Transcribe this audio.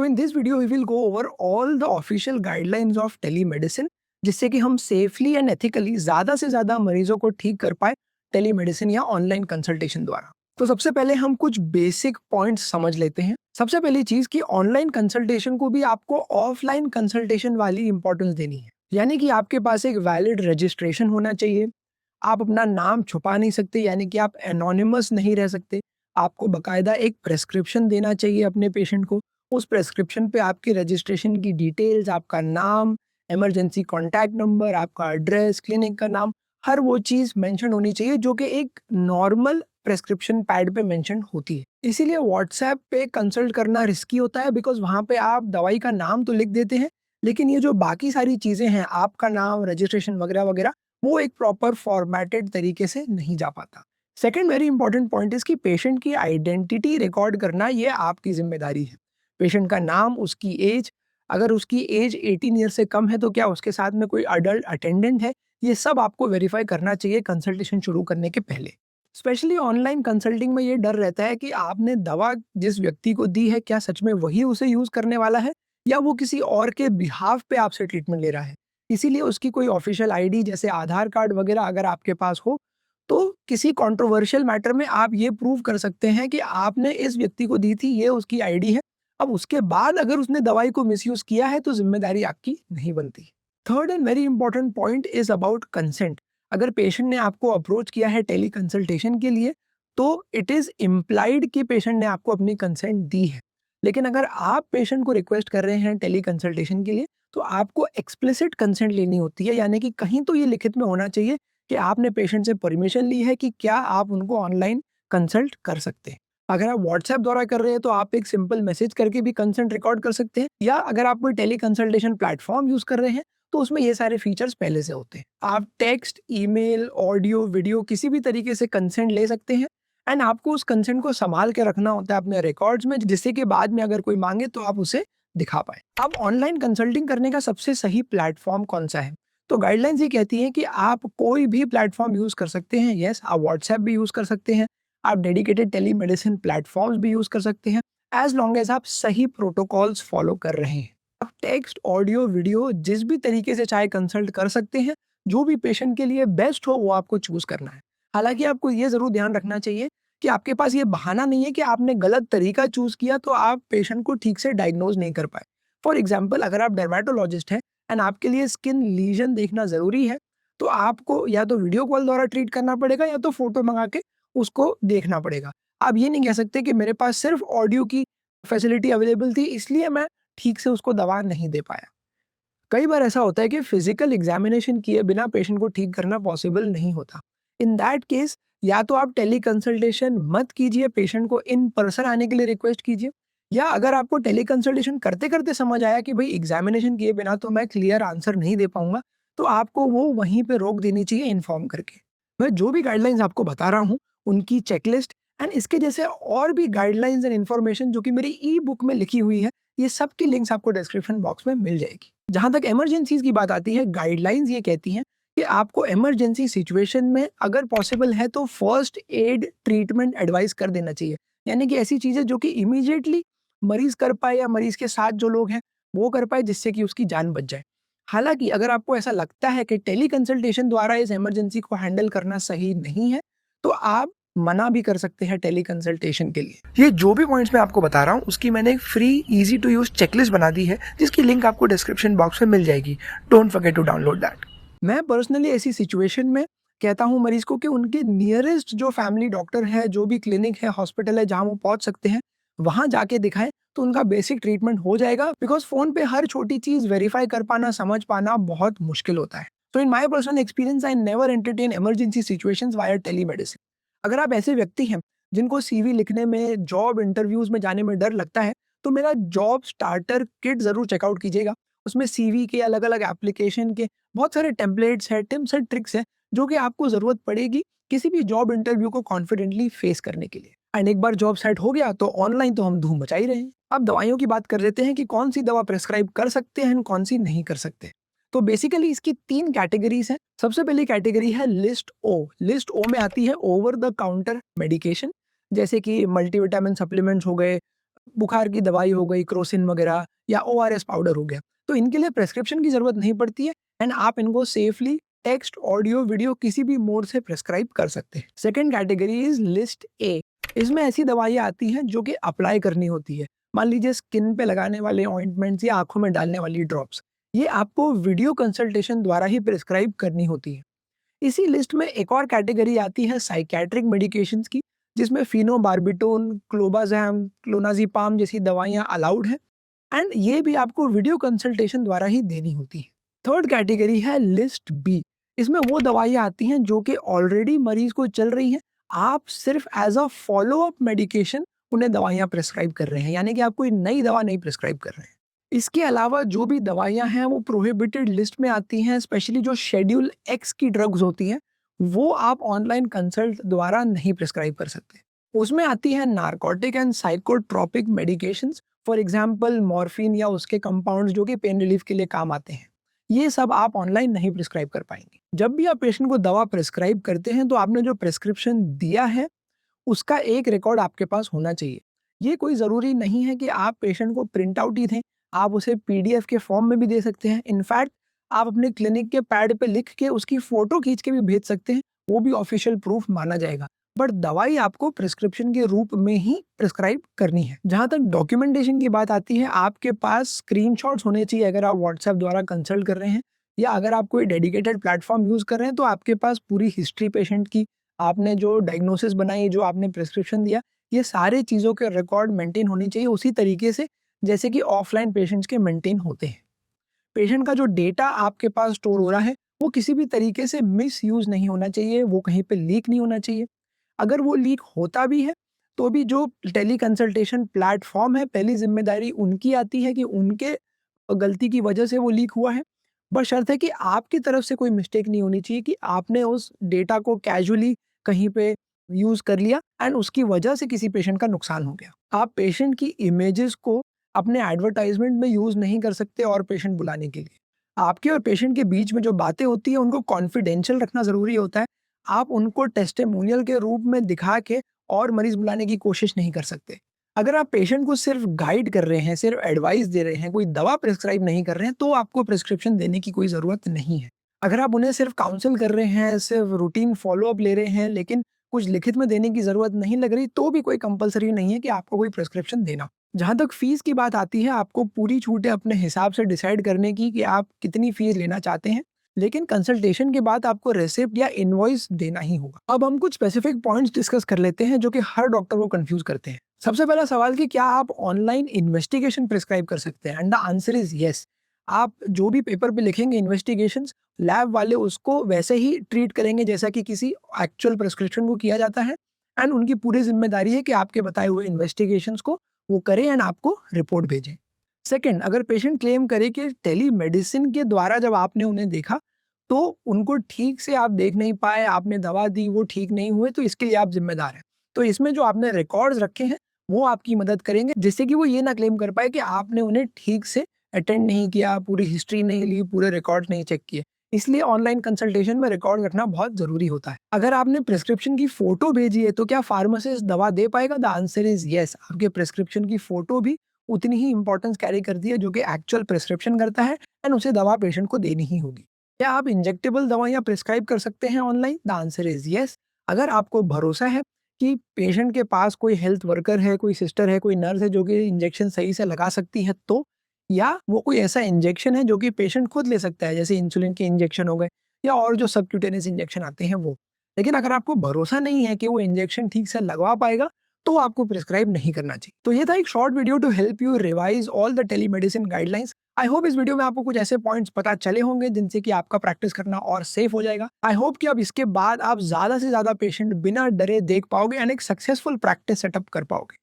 So in this video we will go over all the official guidelines of telemedicine जिससे कि हम safely and ethically ज़्यादा से ज़्यादा मरीजों को ठीक कर पाए टेलीमेडिसिन या ऑनलाइन कंसल्टेशन द्वारा। तो सबसे पहले हम कुछ बेसिक पॉइंट्स समझ लेते हैं। सबसे पहली चीज़ कि ऑनलाइन कंसल्टेशन को भी आपको ऑफलाइन कंसल्टेशन वाली इंपॉर्टेंस देनी है, यानी कि आपके पास एक वैलिड रजिस्ट्रेशन होना चाहिए। आप अपना नाम छुपा नहीं सकते, यानी कि आप एनोनिमस नहीं रह सकते। आपको बकायदा एक प्रेस्क्रिप्शन देना चाहिए अपने पेशेंट को। उस प्रेस्क्रिप्शन पे आपकी रजिस्ट्रेशन की डिटेल्स, आपका नाम, इमरजेंसी कॉन्टैक्ट नंबर, आपका एड्रेस, क्लिनिक का नाम, हर वो चीज़ मेंशन होनी चाहिए जो कि एक नॉर्मल प्रेस्क्रिप्शन पैड पे मेंशन होती है। इसीलिए व्हाट्सएप पे कंसल्ट करना रिस्की होता है, बिकॉज़ वहाँ पे आप दवाई का नाम तो लिख देते हैं, लेकिन ये जो बाकी सारी चीज़ें हैं, आपका नाम, रजिस्ट्रेशन वगैरह-वगैरह, वो एक प्रॉपर फॉर्मेटेड तरीके से नहीं जा पाता। Second very important point is कि पेशेंट की आइडेंटिटी रिकॉर्ड करना ये आपकी ज़िम्मेदारी है। पेशेंट का नाम, उसकी एज, अगर उसकी एज 18 ईयर से कम है तो क्या उसके साथ में कोई अडल्ट अटेंडेंट है, ये सब आपको वेरीफाई करना चाहिए कंसल्टेशन शुरू करने के पहले। स्पेशली ऑनलाइन कंसल्टिंग में ये डर रहता है कि आपने दवा जिस व्यक्ति को दी है, क्या सच में वही उसे यूज़ करने वाला है या वो किसी और के बिहाफ पे आपसे ट्रीटमेंट ले रहा है। इसीलिए उसकी कोई ऑफिशियल आईडी जैसे आधार कार्ड वगैरह अगर आपके पास हो, तो किसी कंट्रोवर्शियल मैटर में आप ये प्रूव कर सकते हैं कि आपने इस व्यक्ति को दी थी, ये उसकी आईडी है। अब उसके बाद अगर उसने दवाई को मिसयूज़ किया है तो ज़िम्मेदारी आपकी नहीं बनती। Third and very important point is about consent. अगर पेशेंट ने आपको अप्रोच किया है टेली कंसल्टेशन के लिए, तो इट इज़ इम्प्लाइड कि पेशेंट ने आपको अपनी कंसेंट दी है। लेकिन अगर आप पेशेंट को रिक्वेस्ट कर रहे हैं टेली कंसल्टेशन के लिए, तो आपको एक्सप्लिसिट कंसेंट लेनी होती है, यानी कि कहीं तो ये लिखित में होना चाहिए कि आपने पेशेंट से परमिशन ली है कि क्या आप उनको ऑनलाइन कंसल्ट कर सकते हैं। अगर आप व्हाट्सएप द्वारा कर रहे हैं तो आप एक सिंपल मैसेज करके भी कंसेंट रिकॉर्ड कर सकते हैं, या अगर आप कोई टेली कंसल्टेशन प्लेटफॉर्म यूज़ कर रहे हैं तो उसमें ये सारे फीचर्स पहले से होते हैं। आप टेक्स्ट, ईमेल, ऑडियो, वीडियो किसी भी तरीके से कंसेंट ले सकते हैं, एंड आपको उस कंसेंट को संभाल के रखना होता है अपने रिकॉर्ड्स में, जिससे कि बाद में अगर कोई मांगे तो आप उसे दिखा पाएँ। अब ऑनलाइन कंसल्टिंग करने का सबसे सही प्लेटफ़ॉर्म कौन-सा है? तो गाइडलाइंस ये कहती हैं कि आप कोई भी प्लेटफ़ॉर्म यूज़ कर सकते हैं। येस, आप व्हाट्सएप भी यूज़ कर सकते हैं, आप डेडिकेटेड टेलीमेडिसिन प्लेटफ़ॉर्म्स भी यूज़ कर सकते हैं, एज़ लॉन्ग एज़ आप सही प्रोटोकॉल्स फ़ॉलो कर रहे हैं। आप टेक्स्ट, ऑडियो, वीडियो जिस भी तरीके से चाहे कंसल्ट कर सकते हैं, जो भी पेशेंट के लिए बेस्ट हो वो आपको चूज़ करना है। हालाँकि आपको ये ज़रूर ध्यान रखना चाहिए कि आपके पास ये बहाना नहीं है कि आपने गलत तरीका चूज़ किया तो आप पेशेंट को ठीक से डायग्नोज़ नहीं कर पाए। फॉर एग्ज़ाम्पल, अगर आप डर्मेटोलॉजिस्ट हैं एंड आपके लिए स्किन लीजन देखना ज़रूरी है, तो आपको या तो वीडियो कॉल द्वारा ट्रीट करना पड़ेगा या तो फ़ोटो मंगा के उसको देखना पड़ेगा। आप ये नहीं कह सकते कि मेरे पास सिर्फ़ ऑडियो की फैसिलिटी अवेलेबल थी इसलिए मैं ठीक से उसको दवा नहीं दे पाया। कई बार ऐसा होता है कि फिजिकल एग्जामिनेशन किए बिना पेशेंट को ठीक करना पॉसिबल नहीं होता। इन दैट केस या तो आप टेली कंसल्टेशन मत कीजिए, पेशेंट को इन पर्सन आने के लिए रिक्वेस्ट कीजिए, या अगर आपको टेली कंसल्टेशन करते-करते समझ आया कि भाई एग्जामिनेशन किए बिना तो मैं क्लियर आंसर नहीं दे पाऊँगा, तो आपको वो वहीं पे रोक देनी चाहिए इन्फॉर्म करके। मैं जो भी गाइडलाइंस आपको बता रहा हूँ, उनकी चेकलिस्ट एंड इसके जैसे और भी गाइडलाइंस एंड इन्फॉर्मेशन जो कि मेरी ई-बुक में लिखी हुई है, ये सब की लिंक्स आपको डिस्क्रिप्शन बॉक्स में मिल जाएगी। जहाँ तक इमरजेंसीज़ की बात आती है, गाइडलाइंस ये कहती हैं कि आपको इमरजेंसी सिचुएशन में अगर पॉसिबल है तो फर्स्ट एड ट्रीटमेंट एडवाइस कर देना चाहिए। यानी कि ऐसी चीज़ें जो कि इमीडिएटली मरीज़ कर पाए या मरीज़ के साथ जो लोग हैं, वो कर पाए, जिससे कि उसकी जान बच जाए। हालाँकि अगर आपको ऐसा लगता है कि टेली कंसल्टेशन द्वारा इस इमरजेंसी को हैंडल करना सही नहीं है, तो आप मना भी कर सकते हैं टेली कंसल्टेशन के लिए। ये जो भी पॉइंट्स मैं आपको बता रहा हूँ उसकी मैंने एक free easy to use checklist बना दी है, जिसकी लिंक आपको डिस्क्रिप्शन बॉक्स में मिल जाएगी। Don't forget to download that. मैं पर्सनली ऐसी सिचुएशन में कहता हूँ मरीज़ को कि उनके नियरेस्ट जो फैमिली डॉक्टर है, जो भी क्लिनिक है, हॉस्पिटल है जहाँ वो पहुँच सकते हैं, वहाँ जाके दिखाएँ तो उनका बेसिक ट्रीटमेंट हो जाएगा, बिकॉज़ फ़ोन पे हर छोटी चीज़ वेरीफ़ाई कर पाना, समझ पाना बहुत मुश्किल होता है। So in my personal experience I never entertain emergency situations via telemedicine. अगर आप ऐसे व्यक्ति हैं जिनको सीवी लिखने में, जॉब इंटरव्यूज़ में जाने में डर लगता है, तो मेरा जॉब स्टार्टर किट ज़रूर चेकआउट कीजिएगा। उसमें सीवी के अलग-अलग एप्लीकेशन के बहुत सारे टेम्पलेट्स हैं, टिप्स एंड ट्रिक्स हैं, जो कि आपको ज़रूरत पड़ेगी किसी भी जॉब इंटरव्यू को कॉन्फिडेंटली फेस करने के लिए। एंड एक बार जॉब सेट हो गया तो ऑनलाइन तो हम धूम मचा ही रहे हैं। अब दवाइयों की बात कर लेते हैं कि कौन-सी दवा प्रिस्क्राइब कर सकते हैं, कौन-सी नहीं कर सकते। तो बेसिकली इसकी 3 कैटेगरीज़ हैं। सबसे पहली कैटेगरी है लिस्ट ओ। लिस्ट ओ में आती है ओवर द काउंटर मेडिकेशन, जैसे कि मल्टीविटामिन सप्लीमेंट्स हो गए, बुखार की दवाई हो गई, क्रोसिन वगैरह या ओआरएस पाउडर हो गया। तो इनके लिए प्रिस्क्रिप्शन की ज़रूरत नहीं पड़ती है एंड आप इनको सेफली टेक्स्ट, ऑडियो, वीडियो किसी भी मोड से प्रिस्क्राइब कर सकते हैं। Second category is list A. इसमें ऐसी दवाइयाँ आती हैं जो कि अप्लाई करनी होती है। मान लीजिए स्किन पे लगाने वाले ऑइंटमेंट्स या आँखों में डालने वाली ड्रॉप्स। ये आपको वीडियो कंसल्टेशन द्वारा ही प्रिस्क्राइब करनी होती है। इसी लिस्ट में एक और कैटेगरी आती है साइकियाट्रिक मेडिकेशंस की, जिसमें फिनोबार्बिटोन, क्लोबाज़ैम, क्लोनाज़ेपाम जैसी दवाइयाँ अलाउड हैं एंड ये भी आपको वीडियो कंसल्टेशन द्वारा ही देनी होती है। थर्ड कैटेगरी है लिस्ट बी। इसमें वो दवाइयाँ आती हैं जो कि ऑलरेडी मरीज को चल रही हैं, आप सिर्फ as a follow up medication उन्हें दवाइयाँ प्रिस्क्राइब कर रहे हैं, यानी कि आप कोई नई दवा नहीं प्रिस्क्राइब कर रहे हैं। इसके अलावा जो भी दवाइयाँ हैं वो प्रोहिबिटेड लिस्ट में आती हैं, स्पेशली जो शेड्यूल एक्स की ड्रग्स होती हैं, वो आप ऑनलाइन कंसल्ट द्वारा नहीं प्रिस्क्राइब कर सकते। उसमें आती है narcotic and psychotropic medications, for example morphine या उसके कंपाउंड्स जो कि पेन रिलीफ के लिए काम आते हैं। ये सब आप ऑनलाइन नहीं प्रिस्क्राइब कर पाएंगे। जब भी आप पेशेंट को दवा प्रिस्क्राइब करते हैं तो आपने जो प्रिस्क्रिप्शन दिया है उसका एक रिकॉर्ड आपके पास होना चाहिए। ये कोई ज़रूरी नहीं है कि आप पेशेंट को प्रिंट आउट ही दें, आप उसे पीडीएफ के फॉर्म में भी दे सकते हैं। इनफैक्ट आप अपने क्लिनिक के पैड पे लिख के उसकी फ़ोटो खींच के भी भेज सकते हैं, वो भी ऑफ़िशियल प्रूफ माना जाएगा। बट दवाई आपको प्रिस्क्रिप्शन के रूप में ही प्रिस्क्राइब करनी है। जहाँ तक डॉक्यूमेंटेशन की बात आती है, आपके पास स्क्रीनशॉट्स होने चाहिए अगर आप व्हाट्सएप द्वारा कंसल्ट कर रहे हैं, या अगर आप कोई डेडिकेटेड प्लेटफ़ॉर्म यूज़ कर रहे हैं तो आपके पास पूरी हिस्ट्री पेशेंट की, आपने जो डायग्नोसिस बनाई, जो आपने प्रिस्क्रिप्शन दिया, ये सारी चीज़ों के रिकॉर्ड मेंटेन होनी चाहिए उसी तरीके से जैसे कि ऑफलाइन पेशेंट्स के मेंटेन होते हैं। पेशेंट का जो डेटा आपके पास स्टोर हो रहा है, वो किसी भी तरीके से मिसयूज़ नहीं होना चाहिए, वो कहीं पे लीक नहीं होना चाहिए। अगर वो लीक होता भी है, तो भी जो टेली कंसल्टेशन प्लेटफ़ॉर्म है, पहली ज़िम्मेदारी उनकी आती है कि उनके गलती की वजह से वो लीक हुआ है। बशर्ते कि आपकी तरफ से कोई मिस्टेक नहीं होनी चाहिए कि आपने उस डेटा को कैज़ुअली कहीं पे यूज़ कर लिया एंड उसकी वजह से किसी पेशेंट का नुकसान हो गया। आप पेशेंट की इमेजेस को अपने एडवर्टाइज़मेंट में यूज़ नहीं कर सकते और पेशेंट बुलाने के लिए। आपके और पेशेंट के बीच में जो बातें होती हैं, उनको कॉन्फिडेंशियल रखना ज़रूरी होता है। आप उनको टेस्टिमोनियल के रूप में दिखा के और मरीज़ बुलाने की कोशिश नहीं कर सकते। अगर आप पेशेंट को सिर्फ गाइड कर रहे हैं, सिर्फ एडवाइस दे रहे हैं, कोई दवा प्रिस्क्राइब नहीं कर रहे हैं, तो आपको प्रिस्क्रिप्शन देने की कोई ज़रूरत नहीं है। अगर आप उन्हें सिर्फ काउंसल कर रहे हैं, सिर्फ रूटीन फ़ॉलो-अप ले रहे हैं, लेकिन कुछ लिखित में देने की ज़रूरत नहीं लग रही, तो भी कोई कंपल्सरी नहीं है कि आपको कोई प्रिस्क्रिप्शन देना। जहाँ तक फ़ीस की बात आती है, आपको पूरी छूट है अपने हिसाब से डिसाइड करने की कि आप कितनी फ़ीस लेना चाहते हैं, लेकिन कंसल्टेशन के बाद आपको रिसिप्ट या इनवॉइस देना ही होगा। अब हम कुछ स्पेसिफिक पॉइंट्स डिस्कस कर लेते हैं जो कि हर डॉक्टर को कन्फ्यूज़ करते हैं। सबसे पहला सवाल कि क्या आप ऑनलाइन इन्वेस्टिगेशन प्रिस्क्राइब कर सकते हैं? And the answer is yes. आप जो भी पेपर पे लिखेंगे इन्वेस्टिगेशंस, लैब वाले उसको वैसे ही ट्रीट करेंगे जैसा कि किसी एक्चुअल प्रिस्क्रिप्शन को किया जाता है एंड उनकी पूरी ज़िम्मेदारी है कि आपके बताए हुए इन्वेस्टिगेशंस को वो करें एंड आपको रिपोर्ट भेजें। सेकंड, अगर पेशेंट क्लेम करे कि टेलीमेडिसिन के द्वारा जब आपने उन्हें देखा, तो उनको ठीक से आप देख नहीं पाए, आपने दवा दी, वो ठीक नहीं हुए, तो इसके लिए आप ज़िम्मेदार हैं। तो इसमें जो आपने रिकॉर्ड्स रखे हैं, वो आपकी मदद करेंगे, जिससे कि वो ये ना क्लेम कर पाए कि आपने उन्हें ठीक से अटेंड नहीं किया, पूरी हिस्ट्री नहीं ली, पूरे रिकॉर्ड्स नहीं चेक किए। इसलिए ऑनलाइन कंसल्टेशन में रिकॉर्ड रखना बहुत ज़रूरी होता है। अगर आपने प्रिस्क्रिप्शन की फ़ोटो भेजी है, तो क्या फार्मासिस्ट दवा दे पाएगा? The answer is yes. आपके प्रिस्क्रिप्शन की फ़ोटो भी उतनी ही इम्पोर्टेंस कैरी करती है जो कि एक्चुअल प्रिस्क्रिप्शन करता है एंड उसे दवा पेशेंट को देनी ही होगी। क्या आप इंजेक्टेबल दवाइयाँ प्रिस्क्राइब कर सकते हैं online? The answer is yes. अगर आपको भरोसा है कि पेशेंट के पास कोई हेल्थ वर्कर है, कोई सिस्टर है, कोई नर्स है जो कि इंजेक्शन सही से लगा सकती है तो, या वो कोई ऐसा इंजेक्शन है जो कि पेशेंट खुद ले सकता है, जैसे इंसुलिन के इंजेक्शन हो गए या और जो सबक्यूटेनियस इंजेक्शन आते हैं वो। लेकिन अगर आपको भरोसा नहीं है कि वो इंजेक्शन ठीक से लगवा पाएगा, तो आपको प्रिस्क्राइब नहीं करना चाहिए। तो ये था एक short video to help you revise all the telemedicine guidelines. I hope इस वीडियो में आपको कुछ ऐसे पॉइंट्स पता चले होंगे जिनसे कि आपका प्रैक्टिस करना और सेफ हो जाएगा। आई होप कि अब इसके बाद आप ज़्यादा से ज़्यादा पेशेंट बिना डरे देख पाओगे एंड एक सक्सेसफुल प्रैक्टिस सेटअप कर पाओगे।